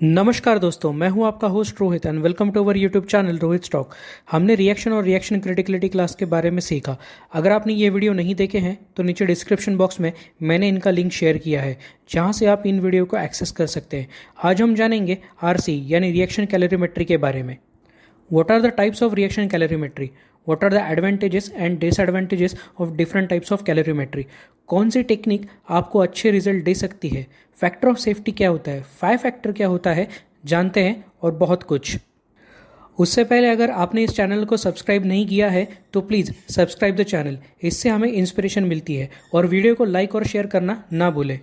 नमस्कार दोस्तों, मैं हूं आपका host Rohit and welcome to our YouTube channel Rohit stock. हमने रिएक्शन और रिएक्शन क्रिटिकलिटी क्लास के बारे में सीखा। अगर आपने ये वीडियो नहीं देखे हैं तो नीचे डिस्क्रिप्शन बॉक्स में मैंने इनका लिंक शेयर किया है, जहां से आप इन वीडियो को एक्सेस कर सकते हैं। आज हम जानेंगे आरसी यानी रिएक्शन कैलोरीमेट्री के बारे में। What are the types of reaction calorimetry? What are the advantages and disadvantages of different types of calorimetry? कौन सी टेक्निक आपको अच्छे रिजल्ट दे सकती है? फैक्टर ऑफ सेफ्टी क्या होता है? 5 फैक्टर क्या होता है? जानते हैं और बहुत कुछ। उससे पहले अगर आपने इस चैनल को सब्सक्राइब नहीं किया है तो प्लीज़ सब्सक्राइब द चैनल। इससे हमें इंस्पिरेशन मिलती है और वीडियो को लाइक और शेयर करना ना भूलें।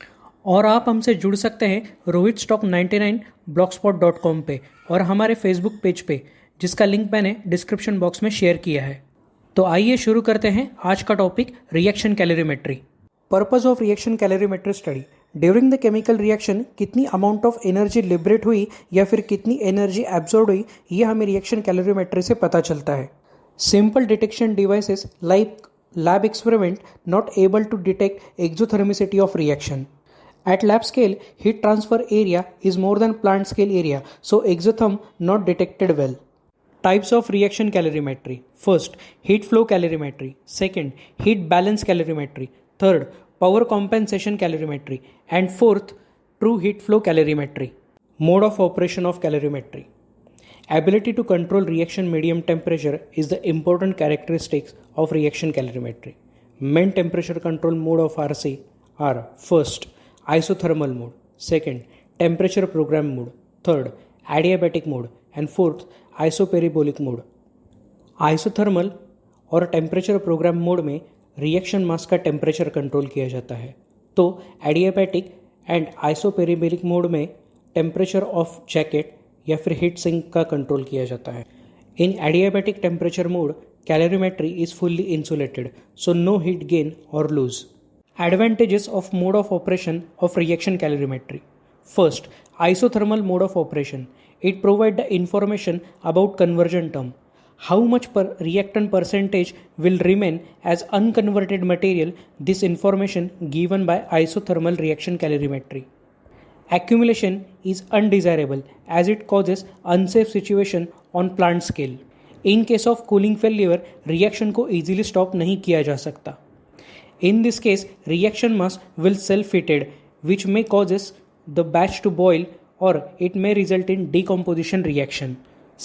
और आप हमसे जुड़ सकते हैं रोहित स्टॉक 99 blogspot.com पे और हमारे फेसबुक पेज पे, जिसका लिंक मैंने डिस्क्रिप्शन बॉक्स में शेयर किया है। तो आइए शुरू करते हैं आज का topic, reaction calorimetry. Purpose of reaction calorimetry study. During the chemical reaction कितनी अमाउंट ऑफ एनर्जी लिबरेट हुई या फिर कितनी एनर्जी एब्जॉर्ब हुई, ये हमें रिएक्शन कैलोरीमेट्री से पता चलता है। Simple detection devices like lab experiment not able to detect exothermicity of reaction. At lab scale, heat transfer area is more than plant scale area, so exotherm not detected well. Types of reaction calorimetry. First, heat flow calorimetry. Second, heat balance calorimetry. Third, power compensation calorimetry. And fourth, true heat flow calorimetry. Mode of operation of calorimetry. Ability to control reaction medium temperature is the important characteristics of reaction calorimetry. Main temperature control mode of RC are: first, isothermal mode; second, temperature program mode; third, adiabatic mode; and fourth, isoparabolic mode. Isothermal और temperature program mode में reaction mass का temperature control किया जाता है, तो adiabatic and isoperibolic mode में temperature of jacket या फिर हीट सिंक का कंट्रोल किया जाता है। In adiabatic temperature mode, calorimetry is fully insulated, so no heat gain और lose. Advantages of mode of operation of reaction calorimetry. First, isothermal mode of operation. It provides the information about conversion term. How much reactant percentage will remain as unconverted material. This information given by isothermal reaction calorimetry. Accumulation is undesirable as it causes unsafe situation on plant scale. In case of cooling failure, reaction को easily stop नहीं किया जा सकता. In this case, reaction mass will self-heated, which may causes the batch to boil or it may result in decomposition reaction.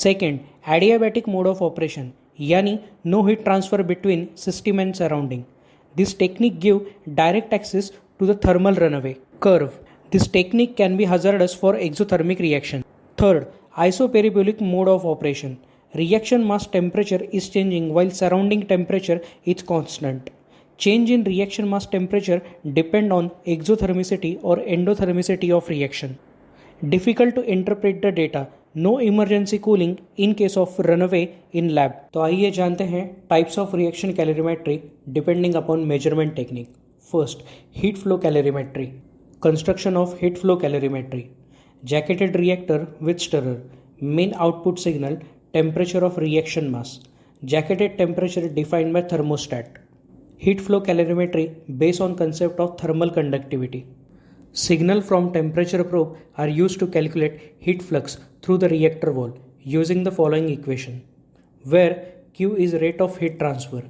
Second, adiabatic mode of operation, yani no heat transfer between system and surrounding. This technique give direct access to the thermal runaway curve. This technique can be hazardous for exothermic reaction. Third, isoparabolic mode of operation. Reaction mass temperature is changing while surrounding temperature is constant. Change in reaction mass temperature depend on exothermicity or endothermicity of reaction. Difficult to interpret the data. No emergency cooling in case of runaway in lab. तो आइए जानते हैं types of reaction calorimetry depending upon measurement technique. First, heat flow calorimetry. Construction of heat flow calorimetry. Jacketed reactor with stirrer. Main output signal, temperature of reaction mass. Jacketed temperature defined by thermostat. Heat flow calorimetry based on concept of thermal conductivity. Signal from temperature probe are used to calculate heat flux through the reactor wall using the following equation, where Q is rate of heat transfer,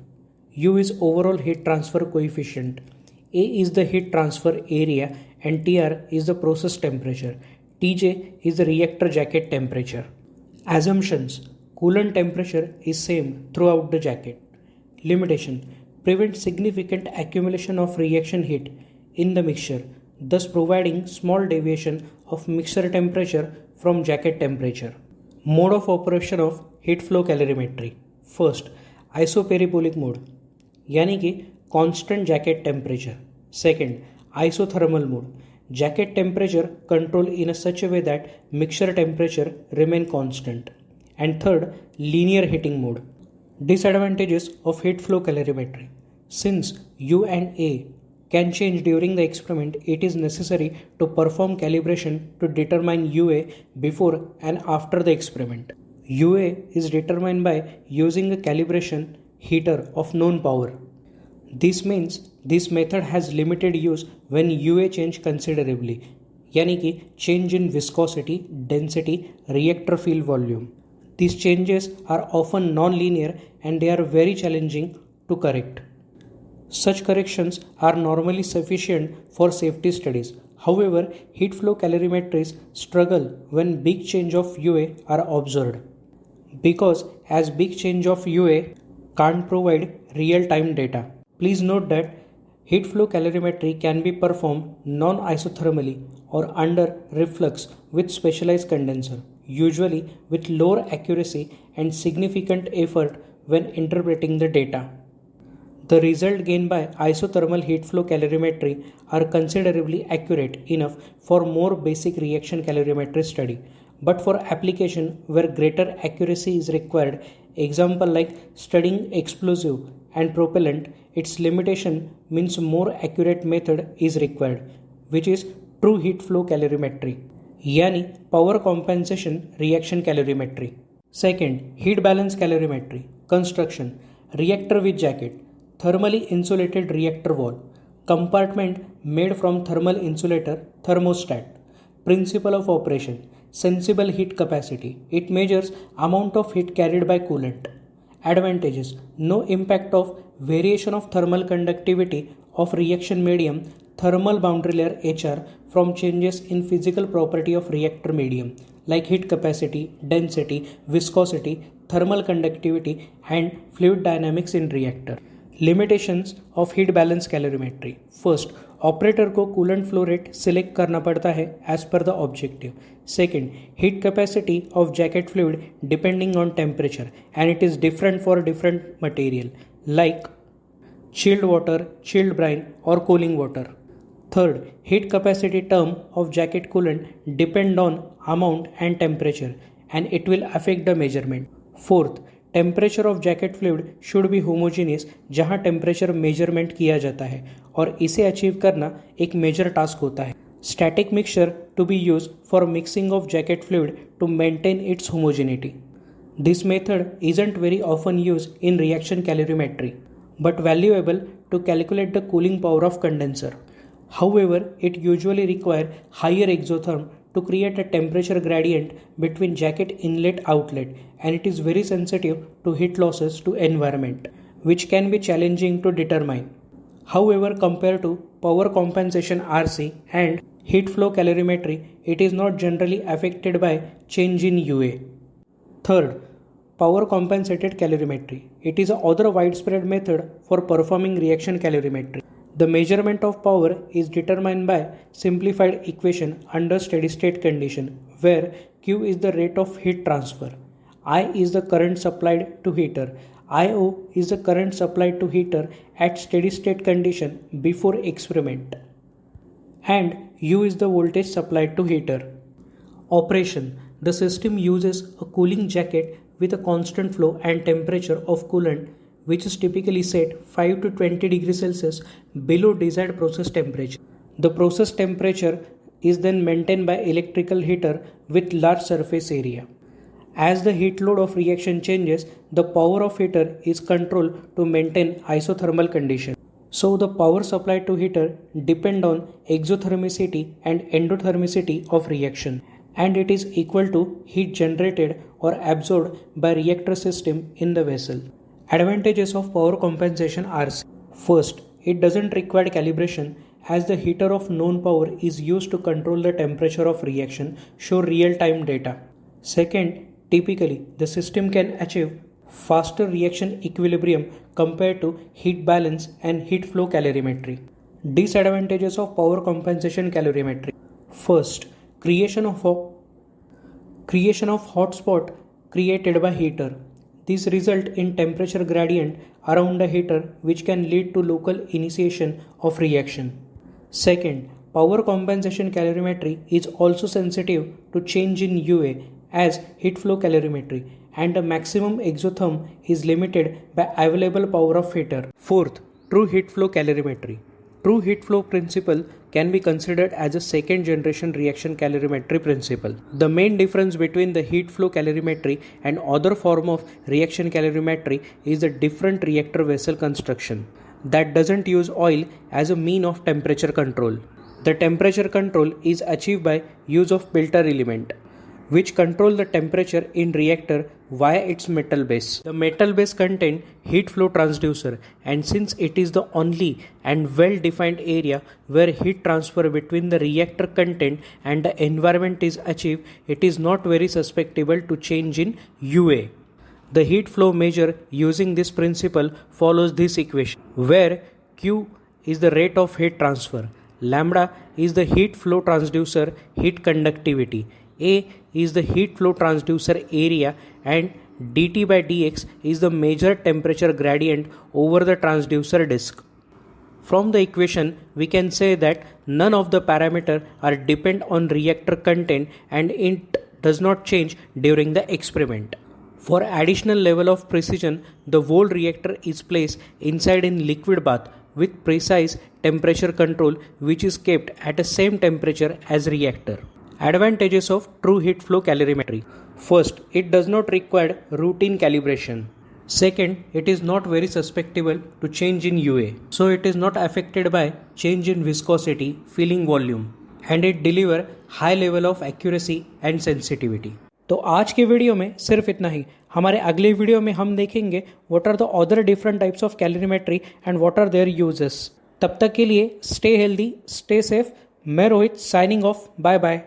U is overall heat transfer coefficient, A is the heat transfer area, and Tr is the process temperature, Tj is the reactor jacket temperature. Assumptions: coolant temperature is same throughout the jacket. Limitation: prevent significant accumulation of reaction heat in the mixture, thus providing small deviation of mixture temperature from jacket temperature. Mode of operation of heat flow calorimetry. First, isoparabolic mode, यानी कि constant jacket temperature. Second, isothermal mode, jacket temperature control in a such a way that mixture temperature remain constant. And third, linear heating mode. Disadvantages of heat flow calorimetry. Since U and A can change during the experiment, it is necessary to perform calibration to determine UA before and after the experiment. UA is determined by using a calibration heater of known power. This means this method has limited use when UA change considerably, यानी कि change in viscosity, density, reactor field volume. These changes are often non-linear and they are very challenging to correct. Such corrections are normally sufficient for safety studies. However, heat flow calorimetries struggle when big change of UA are observed, because as big change of UA can't provide real-time data. Please note that heat flow calorimetry can be performed non-isothermally or under reflux with specialized condenser, usually with lower accuracy and significant effort when interpreting the data. The result gained by isothermal heat flow calorimetry are considerably accurate enough for more basic reaction calorimetry study. But for application where greater accuracy is required, example like studying explosive and propellant, its limitation means more accurate method is required, which is true heat flow calorimetry, यानी power compensation reaction calorimetry. Second, heat balance calorimetry. Construction: reactor with jacket, thermally insulated reactor wall, compartment made from thermal insulator, thermostat. Principle of operation: sensible heat capacity. It measures amount of heat carried by coolant. Advantages: no impact of variation of thermal conductivity of reaction medium, thermal boundary layer HR, from changes in physical property of reactor medium like heat capacity, density, viscosity, thermal conductivity and fluid dynamics in reactor. Limitations of heat balance calorimetry. First, operator को coolant flow rate select करना पड़ता है as per the objective. Second, heat capacity of jacket fluid depending on temperature and it is different for different material like chilled water, chilled brine or cooling water. Third, heat capacity term of jacket coolant depend on amount and temperature and it will affect the measurement. Fourth, temperature of jacket fluid should be homogeneous जहाँ temperature measurement किया जाता है और इसे achieve करना एक major task होता है. Static mixture to be use for mixing of jacket fluid to maintain its homogeneity. This method isn't very often used in reaction calorimetry but valuable to calculate the cooling power of condenser. However, it usually requires higher exotherm to create a temperature gradient between jacket inlet outlet and it is very sensitive to heat losses to environment, which can be challenging to determine. However, compared to power compensation RC and heat flow calorimetry, it is not generally affected by change in UA. Third, power compensated calorimetry. It is another widespread method for performing reaction calorimetry. The measurement of power is determined by simplified equation under steady state condition where Q is the rate of heat transfer, I is the current supplied to heater, IO is the current supplied to heater at steady state condition before experiment, and U is the voltage supplied to heater. Operation: the system uses a cooling jacket with a constant flow and temperature of coolant which is typically set 5 to 20 degrees Celsius below desired process temperature. The process temperature is then maintained by electrical heater with large surface area. As the heat load of reaction changes, the power of heater is controlled to maintain isothermal condition. So the power supplied to heater depend on exothermicity and endothermicity of reaction, and it is equal to heat generated or absorbed by reactor system in the vessel. Advantages of power compensation are: first, it doesn't require calibration as the heater of known power is used to control the temperature of reaction, show real-time data. Second, typically the system can achieve faster reaction equilibrium compared to heat balance and heat flow calorimetry. Disadvantages of power compensation calorimetry. First, creation of hotspot created by heater. This result in temperature gradient around the heater which can lead to local initiation of reaction. Second, power compensation calorimetry is also sensitive to change in UA as heat flow calorimetry and the maximum exotherm is limited by available power of heater. Fourth, true heat flow calorimetry. True heat flow principle can be considered as a second generation reaction calorimetry principle. The main difference between the heat flow calorimetry and other form of reaction calorimetry is the different reactor vessel construction that doesn't use oil as a mean of temperature control. The temperature control is achieved by use of filter element, which control the temperature in reactor via its metal base. The metal base contain heat flow transducer, and since it is the only and well defined area where heat transfer between the reactor content and the environment is achieved, it is not very susceptible to change in UA. The heat flow measure using this principle follows this equation, where Q is the rate of heat transfer, lambda is the heat flow transducer heat conductivity, A is the heat flow transducer area, and dt by dx is the measured temperature gradient over the transducer disk. From the equation, we can say that none of the parameters are depend on reactor content and it does not change during the experiment. For additional level of precision, the whole reactor is placed inside in liquid bath with precise temperature control, which is kept at the same temperature as reactor. Advantages of true heat flow calorimetry. First, it does not require routine calibration. Second, it is not very susceptible to change in UA, so it is not affected by change in viscosity, filling volume, and it deliver high level of accuracy and sensitivity. तो आज के video में सिर्फ इतना ही. हमारे अगले video में हम देखेंगे what are the other different types of calorimetry and what are their uses. तब तक के लिए स्टे हेल्दी, स्टे सेफ. मैं Rohit signing off. Bye bye.